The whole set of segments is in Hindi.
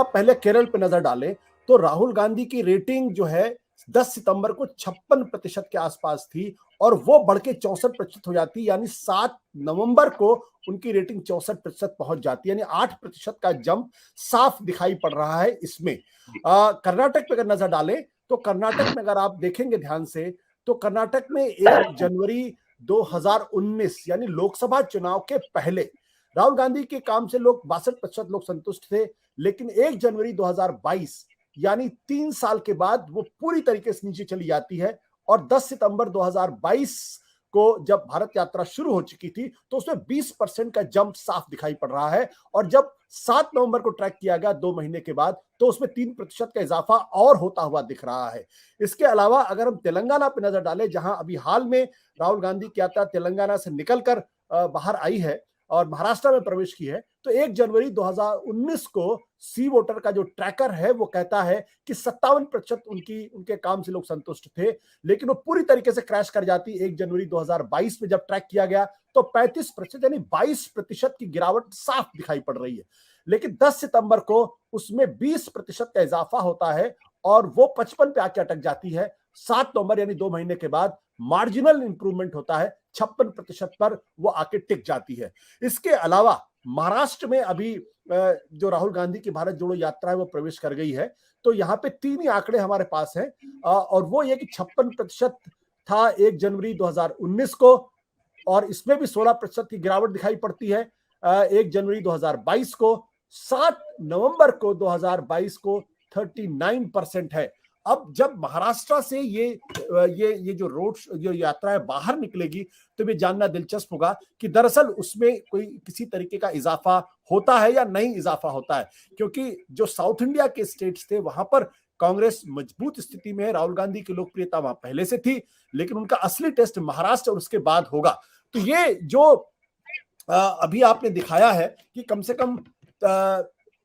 आप पहले केरल पे नजर डालें तो राहुल गांधी की रेटिंग जो है 10 सितंबर को 56% के आसपास थी और वो बढ़ के 64% हो जाती, यानी 7 नवंबर को उनकी रेटिंग 64% पहुंच जाती है, यानी 8% का जंप साफ दिखाई पड़ रहा है इसमें। कर्नाटक पे अगर नजर डालें तो कर्नाटक में अगर आप देखेंगे ध्यान से तो कर्नाटक में 1 जनवरी 2019 यानी लोकसभा चुनाव के पहले राहुल गांधी के काम से लोग 62% लोग संतुष्ट थे, लेकिन 1 जनवरी 2022 यानी 3 साल के बाद वो पूरी तरीके से नीचे चली जाती है और 10 सितंबर 2022 को जब भारत यात्रा शुरू हो चुकी थी तो उसमें 20% का जंप साफ दिखाई पड़ रहा है और जब 7 नवंबर को ट्रैक किया गया 2 महीने के बाद तो उसमें 3% का इजाफा और होता हुआ दिख रहा है। इसके अलावा अगर हम तेलंगाना पर नजर डालें, जहां अभी हाल में राहुल गांधी की यात्रा तेलंगाना से निकलकर बाहर आई है और महाराष्ट्र में प्रवेश की है, तो 1 जनवरी 2019 को सी वोटर का जो ट्रैकर है वो कहता है कि 57% उनके काम से लोग संतुष्ट थे, लेकिन वो पूरी तरीके से क्रैश कर जाती 1 जनवरी 2022 में जब ट्रैक किया गया तो 35% यानी 22% की गिरावट साफ दिखाई पड़ रही है। लेकिन 10 सितंबर को उसमें 20% का इजाफा होता है और वो 55 पे आके अटक जाती है। 7 नवंबर यानी 2 महीने के बाद मार्जिनल इंप्रूवमेंट होता है, 56% पर वो आके टिक जाती है। इसके अलावा महाराष्ट्र में अभी जो राहुल गांधी की भारत जोड़ो यात्रा है वो प्रवेश कर गई है, तो यहाँ पे 3 ही आंकड़े हमारे पास हैं और वो ये कि 56% था 1 जनवरी 2019 को और इसमें भी 16% की गिरावट दिखाई पड़ती है 1 जनवरी 2022 को। 7 नवंबर को 2022 को 39% है। अब जब महाराष्ट्र से ये जो यात्रा है बाहर निकलेगी तो ये जानना दिलचस्प होगा कि दरअसल उसमें कोई किसी तरीके का इजाफा होता है या नहीं इजाफा होता है, क्योंकि जो साउथ इंडिया के स्टेट्स थे वहां पर कांग्रेस मजबूत स्थिति में है, राहुल गांधी की लोकप्रियता वहां पहले से थी, लेकिन उनका असली टेस्ट महाराष्ट्र और उसके बाद होगा। तो ये जो अभी आपने दिखाया है कि कम से कम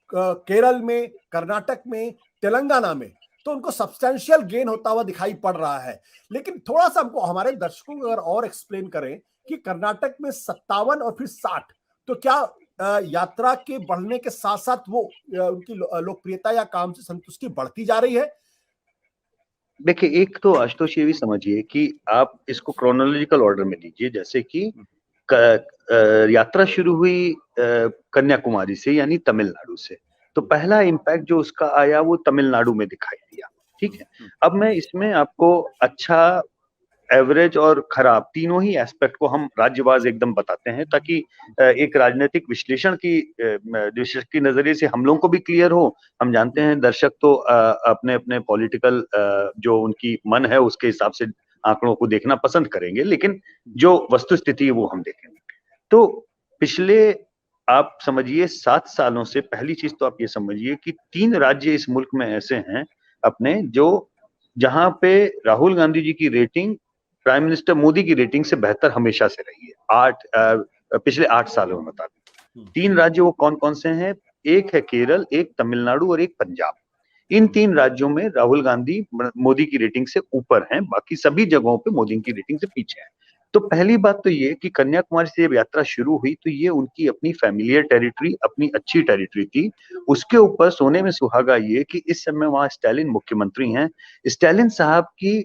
केरल में, कर्नाटक में, तेलंगाना में तो उनको सब्सटेंशियल गेन होता हुआ दिखाई पड़ रहा है, लेकिन थोड़ा सा हमको हमारे दर्शकों को अगर और एक्सप्लेन करें कि कर्नाटक में 57 और फिर 60, तो क्या यात्रा के बढ़ने के साथ साथ वो उनकी लोकप्रियता या काम से संतुष्टि बढ़ती जा रही है? देखिए, एक तो आशुतोष ये भी समझिए कि आप इसको क्रोनोलॉजिकल ऑर्डर में लीजिए, जैसे कि यात्रा शुरू हुई कन्याकुमारी से यानी तमिलनाडु से, तो पहला इम्पैक्ट जो उसका आया वो तमिलनाडु में दिखाई दिया। ठीक है, अब मैं इसमें आपको अच्छा, एवरेज और खराब तीनों ही एस्पेक्ट को हम राज्यवार एकदम बताते हैं, ताकि एक राजनीतिक विश्लेषण की नजरिए से हम लोगों को भी क्लियर हो। हम जानते हैं दर्शक तो अपने अपने पॉलिटिकल जो उनकी मन है उसके हिसाब से आंकड़ों को देखना पसंद करेंगे, लेकिन जो वस्तु स्थिति है वो हम देखेंगे। तो पिछले आप समझिए 7 सालों से पहली चीज तो आप ये समझिए कि 3 राज्य इस मुल्क में ऐसे हैं अपने जहां पे राहुल गांधी जी की रेटिंग प्राइम मिनिस्टर मोदी की रेटिंग से बेहतर हमेशा से रही है। पिछले 8 सालों में बता दें 3 राज्य वो कौन कौन से हैं। एक है केरल, एक तमिलनाडु और एक पंजाब। इन 3 राज्यों में राहुल गांधी मोदी की रेटिंग से ऊपर हैं, बाकी सभी जगहों पे मोदी की रेटिंग से पीछे हैं। तो पहली बात तो ये कि कन्याकुमारी से जब यात्रा शुरू हुई तो ये उनकी अपनी फैमिलियर टेरिटरी, अपनी अच्छी टेरिटरी थी। उसके ऊपर सोने में सुहागा ये कि इस समय वहां स्टालिन मुख्यमंत्री हैं। स्टालिन साहब की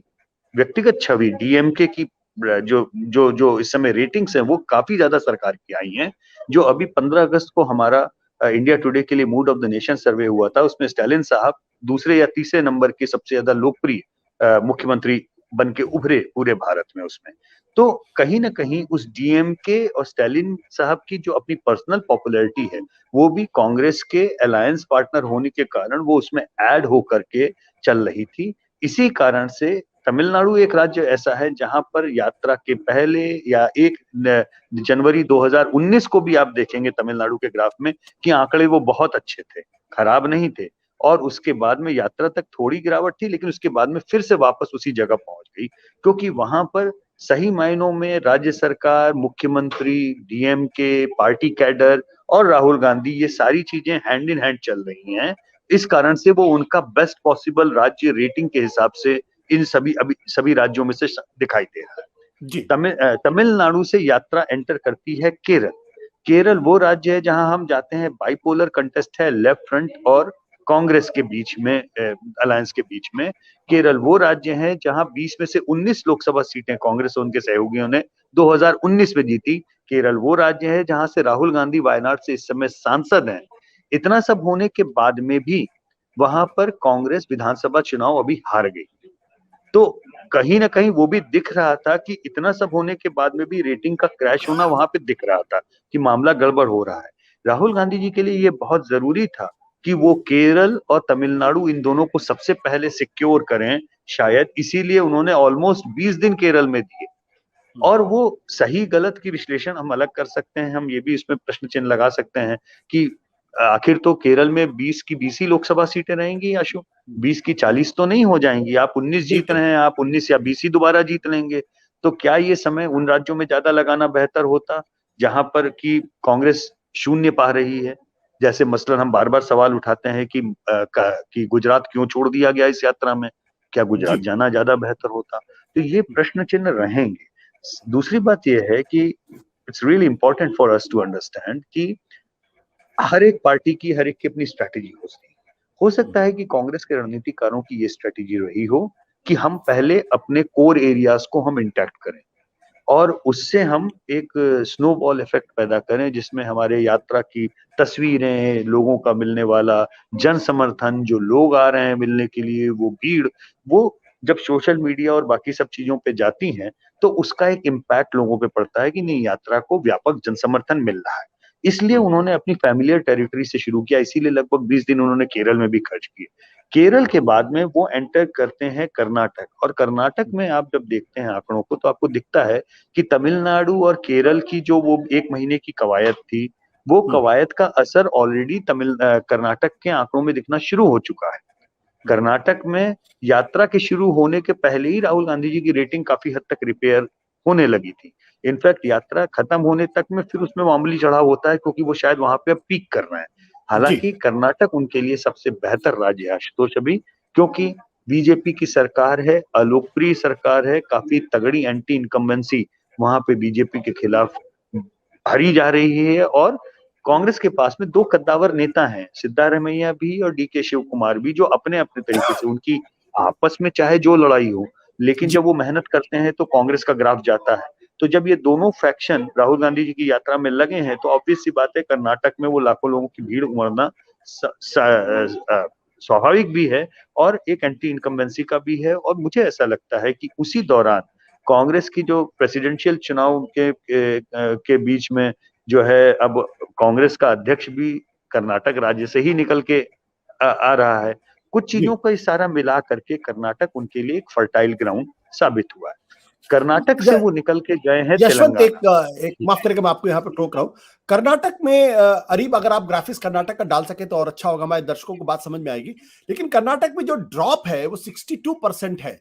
व्यक्तिगत छवि डीएमके की जो जो जो इस समय रेटिंग्स हैं वो काफी ज्यादा सरकार की आई हैं। जो अभी 15 अगस्त को हमारा इंडिया टुडे के लिए मूड ऑफ द नेशन सर्वे हुआ था, उसमें स्टालिन साहब दूसरे या तीसरे नंबर के सबसे ज्यादा लोकप्रिय मुख्यमंत्री बन के उभरे पूरे भारत में उसमें। तो कहीं ना कहीं उस डीएमके और स्टालिन साहब की जो अपनी पर्सनल पॉपुलैरिटी है वो भी कांग्रेस के अलायंस पार्टनर होने के कारण वो उसमें ऐड होकर के चल रही थी। इसी कारण से तमिलनाडु एक राज्य ऐसा है जहां पर यात्रा के पहले या 1 जनवरी 2019 को भी आप देखेंगे तमिलनाडु के ग्राफ में कि आंकड़े वो बहुत अच्छे थे, खराब नहीं थे। और उसके बाद में यात्रा तक थोड़ी गिरावट थी, लेकिन उसके बाद में फिर से वापस उसी जगह पहुंच गई, क्योंकि वहां पर सही मायनों में राज्य सरकार, मुख्यमंत्री, डीएमके, पार्टी कैडर और राहुल गांधी ये सारी चीजें हैंड इन हैंड चल रही हैं। इस कारण से वो उनका बेस्ट पॉसिबल राज्य रेटिंग के हिसाब से इन सभी राज्यों में से दिखाई दे रहा है। तमिलनाडु से यात्रा एंटर करती है केरल। केरल वो राज्य है जहां हम जाते हैं, बाइपोलर कंटेस्ट है, लेफ्ट फ्रंट और कांग्रेस के बीच में, अलायंस के बीच में। केरल वो राज्य है जहां 20 में से 19 लोकसभा सीटें कांग्रेस और उनके सहयोगियों ने 2019 में जीती। केरल वो राज्य है जहां से राहुल गांधी वायनाड से इस समय सांसद हैं। इतना सब होने के बाद में भी वहां पर कांग्रेस विधानसभा चुनाव अभी हार गई। तो कहीं ना कहीं वो भी दिख रहा था कि इतना सब होने के बाद में भी रेटिंग का क्रैश होना वहां पे दिख रहा था कि मामला गड़बड़ हो रहा है। राहुल गांधी जी के लिए ये बहुत जरूरी था कि वो केरल और तमिलनाडु इन दोनों को सबसे पहले सिक्योर करें। शायद इसीलिए उन्होंने ऑलमोस्ट 20 दिन केरल में दिए। और वो सही गलत की विश्लेषण हम अलग कर सकते हैं, हम ये भी इसमें प्रश्न चिन्ह लगा सकते हैं कि आखिर तो केरल में 20 की 20 ही लोकसभा सीटें रहेंगी अशोक, 20 की 40 तो नहीं हो जाएंगी। आप 19 जीत रहे हैं, आप 19 या 20 ही दोबारा जीत लेंगे। तो क्या ये समय उन राज्यों में ज्यादा लगाना बेहतर होता जहां पर कि कांग्रेस शून्य पा रही है? जैसे मसलन हम बार बार सवाल उठाते हैं कि गुजरात क्यों छोड़ दिया गया इस यात्रा में, क्या गुजरात जाना ज्यादा बेहतर होता? तो ये प्रश्न चिन्ह रहेंगे। दूसरी बात यह है कि it's really important for us to understand कि हर एक पार्टी की हर एक की अपनी स्ट्रैटेजी होती है। हो सकता है कि कांग्रेस के रणनीतिकारों की ये स्ट्रैटेजी रही हो कि हम पहले अपने कोर एरियाज को हम इंटैक्ट करें और उससे हम एक स्नोबॉल इफेक्ट पैदा करें जिसमें हमारे यात्रा की तस्वीरें, लोगों का मिलने वाला जन समर्थन, जो लोग आ रहे हैं मिलने के लिए, वो भीड़, वो जब सोशल मीडिया और बाकी सब चीजों पे जाती हैं तो उसका एक इम्पैक्ट लोगों पे पड़ता है कि नहीं, यात्रा को व्यापक जन समर्थन मिल रहा है। इसलिए उन्होंने अपनी फैमिलियर टेरिटरी से शुरू किया, इसीलिए लगभग 20 दिन उन्होंने केरल में भी खर्च किए। केरल के बाद में वो एंटर करते हैं कर्नाटक, और कर्नाटक में आप जब देखते हैं आंकड़ों को तो आपको दिखता है कि तमिलनाडु और केरल की जो वो 1 महीने की कवायद थी, वो कवायद का असर ऑलरेडी कर्नाटक के आंकड़ों में दिखना शुरू हो चुका है। कर्नाटक में यात्रा के शुरू होने के पहले ही राहुल गांधी जी की रेटिंग काफी हद तक रिपेयर होने लगी थी। इनफैक्ट यात्रा खत्म होने तक में फिर उसमें मामूली चढ़ाव होता है क्योंकि वो शायद वहां पे अब पीक कर रहे हैं। हालांकि कर्नाटक उनके लिए सबसे बेहतर राज्य है आशुतोष अभी, क्योंकि बीजेपी की सरकार है, अलोकप्रिय सरकार है, काफी तगड़ी एंटी इनकम्बेंसी वहां पे बीजेपी के खिलाफ भरी जा रही है। और कांग्रेस के पास में 2 कद्दावर नेता हैं, सिद्धारमैया भी और डीके शिव कुमार भी, जो अपने अपने तरीके से, उनकी आपस में चाहे जो लड़ाई हो, लेकिन जब वो मेहनत करते हैं तो कांग्रेस का ग्राफ जाता है। तो जब ये दोनों फैक्शन राहुल गांधी जी की यात्रा में लगे हैं तो ऑब्वियस सी बात है कर्नाटक में वो लाखों लोगों की भीड़ उमड़ना स्वाभाविक भी है और एक एंटी इनकम्बेंसी का भी है। और मुझे ऐसा लगता है कि उसी दौरान कांग्रेस की जो प्रेसिडेंशियल चुनाव के बीच में जो है, अब कांग्रेस का अध्यक्ष भी कर्नाटक राज्य से ही निकल के आ रहा है। कुछ चीजों का इशारा मिला करके कर्नाटक उनके लिए एक फर्टाइल ग्राउंड साबित हुआ है। कर्नाटक से वो निकल के गए हैं यशवंत, तेलंगाना। एक माफ करेगा, मैं आपको यहाँ पे टोक रहा हूँ। कर्नाटक में अरीब, अगर आप ग्राफिक्स कर्नाटक का डाल सके तो और अच्छा होगा, हमारे दर्शकों को बात समझ में आएगी। लेकिन कर्नाटक में जो ड्रॉप है वो 62% है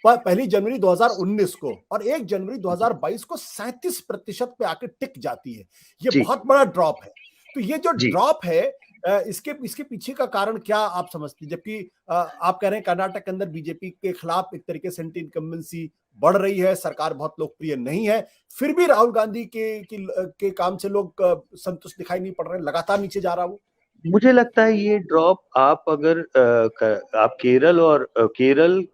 पहली जनवरी 2019 को, और 1 जनवरी 2022 को 37% पे आके टिक जाती है। ये बहुत बड़ा ड्रॉप है। तो ये जो ड्रॉप है, इसके पीछे का कारण क्या आप समझते हैं? जबकि आप कह रहे हैं कर्नाटक के अंदर बीजेपी के खिलाफ एक तरीके से एंटी इनकम्बेंसी बढ़ रही है, सरकार बहुत लोकप्रिय नहीं है, फिर भी राहुल गांधी के काम से लोग संतुष्ट दिखाई नहीं पड़ रहे, लगातार नीचे जा रहा वो। मुझे लगता है ये ड्रॉप आप अगर आप केरल,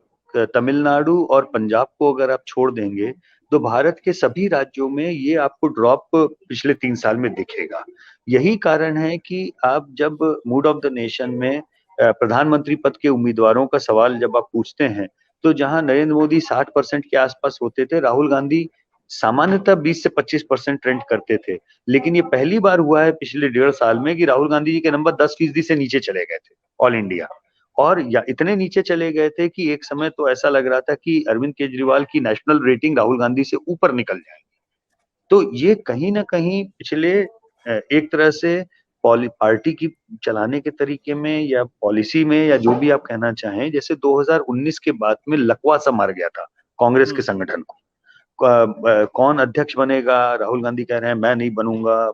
तमिलनाडु और पंजाब को अगर आप छोड़ देंगे तो भारत के सभी राज्यों में ये आपको ड्रॉप पिछले 3 साल में दिखेगा। यही कारण है कि आप जब मूड ऑफ द नेशन में प्रधानमंत्री पद के उम्मीदवारों का सवाल जब आप पूछते हैं तो जहां नरेंद्र मोदी 60% के आसपास होते थे, राहुल गांधी सामान्यतः 20 से 25% ट्रेंड करते थे। लेकिन ये पहली बार हुआ है पिछले 1.5 साल में कि राहुल गांधी जी के नंबर 10% से नीचे चले गए थे ऑल इंडिया। और या इतने नीचे चले गए थे कि एक समय तो ऐसा लग रहा था कि अरविंद केजरीवाल की नेशनल रेटिंग राहुल गांधी से ऊपर निकल जाएगी। तो ये कहीं ना कहीं पिछले एक तरह से पार्टी की चलाने के तरीके में या पॉलिसी में या जो भी आप कहना चाहें, जैसे 2019 के बाद में लकवा सा मार गया था कांग्रेस के संगठन को। कौन अध्यक्ष बनेगा? राहुल गांधी कह रहे हैं मैं नहीं बनूंगा,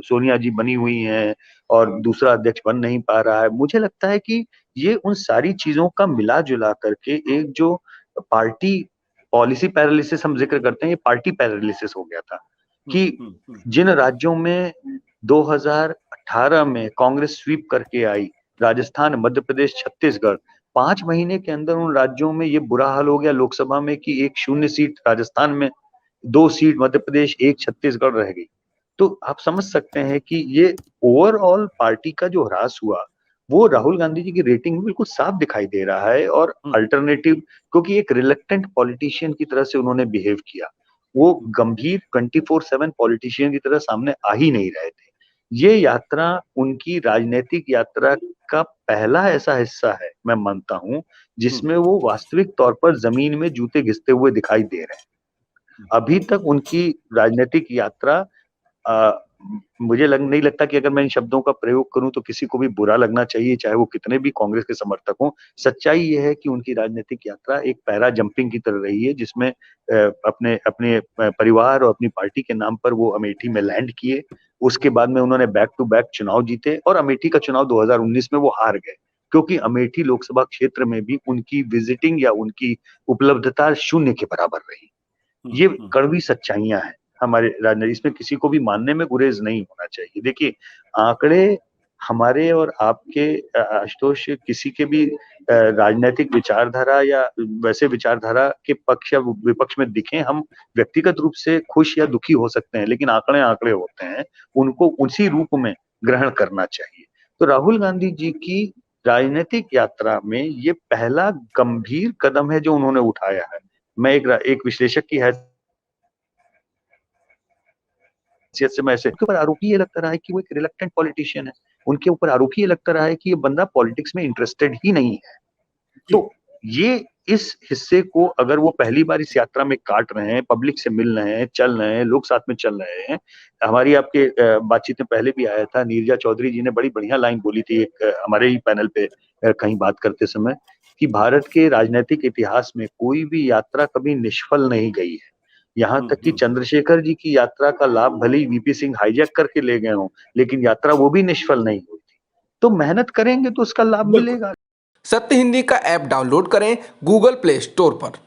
सोनिया जी बनी हुई हैं और दूसरा अध्यक्ष बन नहीं पा रहा है। मुझे लगता है कि ये उन सारी चीजों का मिला जुला करके एक जो पार्टी पॉलिसी पैरालिसिस हम जिक्र करते हैं, ये पार्टी पैरालिसिस हो गया था कि जिन राज्यों में 2018 में कांग्रेस स्वीप करके आई, राजस्थान, मध्य प्रदेश, छत्तीसगढ़, 5 महीने के अंदर उन राज्यों में ये बुरा हाल हो गया लोकसभा में कि 1 शून्य सीट राजस्थान में, 2 सीट मध्य प्रदेश, 1 छत्तीसगढ़ रह गई। तो आप समझ सकते हैं कि ये ओवरऑल पार्टी का जो ह्रास हुआ, वो राहुल गांधी जी की रेटिंग में बिल्कुल साफ दिखाई दे रहा है। और अल्टरनेटिव, क्योंकि एक रिलक्टेंट पॉलिटिशियन की तरह से उन्होंने बिहेव किया, वो गंभीर 24/7 पॉलिटिशियन की तरह सामने आ ही नहीं रहे थे। ये यात्रा उनकी राजनीतिक यात्रा का पहला ऐसा हिस्सा है, मैं मानता हूं, जिसमें वो वास्तविक तौर पर जमीन में जूते घिसते हुए दिखाई दे रहे हैं। अभी तक उनकी राजनीतिक यात्रा मुझे नहीं लगता कि अगर मैं इन शब्दों का प्रयोग करूं तो किसी को भी बुरा लगना चाहिए, चाहे वो कितने भी कांग्रेस के समर्थक हों। सच्चाई ये है कि उनकी राजनीतिक यात्रा एक पैरा जंपिंग की तरह रही है, जिसमें अपने अपने परिवार और अपनी पार्टी के नाम पर वो अमेठी में लैंड किए। उसके बाद में उन्होंने बैक टू बैक चुनाव जीते और अमेठी का चुनाव 2019 में वो हार गए, क्योंकि अमेठी लोकसभा क्षेत्र में भी उनकी विजिटिंग या उनकी उपलब्धता शून्य के बराबर रही। ये कड़वी सच्चाइयां हैं हमारे राजनीति, इसमें किसी को भी मानने में गुरेज नहीं होना चाहिए। देखिए, आंकड़े हमारे और आपके आशुतोष किसी के भी राजनीतिक विचारधारा या वैसे विचारधारा के पक्ष या विपक्ष में दिखें, हम व्यक्तिगत रूप से खुश या दुखी हो सकते हैं, लेकिन आंकड़े आंकड़े होते हैं, उनको उसी रूप में ग्रहण करना चाहिए। तो राहुल गांधी जी की राजनीतिक यात्रा में ये पहला गंभीर कदम है जो उन्होंने उठाया है। मैं एक विश्लेषक की हैसियत से मैं ऐसे, उनके ऊपर आरोपी ये लगता रहा है कि वो एक रिलक्टेंट पॉलिटिशियन है। उनके ऊपर आरोपी ये लगता रहा है कि ये बंदा पॉलिटिक्स में इंटरेस्टेड ही नहीं है। तो ये इस हिस्से को अगर वो पहली बार इस यात्रा में काट रहे हैं, पब्लिक से मिल रहे हैं, चल रहे हैं, लोग साथ में चल रहे हैं। हमारी आपके बातचीत में पहले भी आया था, नीरजा चौधरी जी ने बड़ी बढ़िया लाइन बोली थी एक हमारे ही पैनल पे कहीं बात करते समय, कि भारत के राजनीतिक इतिहास में कोई भी यात्रा कभी निष्फल नहीं गई है। यहाँ तक कि चंद्रशेखर जी की यात्रा का लाभ भले ही वीपी सिंह हाईजैक करके ले गए हों, लेकिन यात्रा वो भी निष्फल नहीं हुई थी। तो मेहनत करेंगे तो उसका लाभ मिलेगा। सत्य हिंदी का ऐप डाउनलोड करें गूगल प्ले स्टोर पर।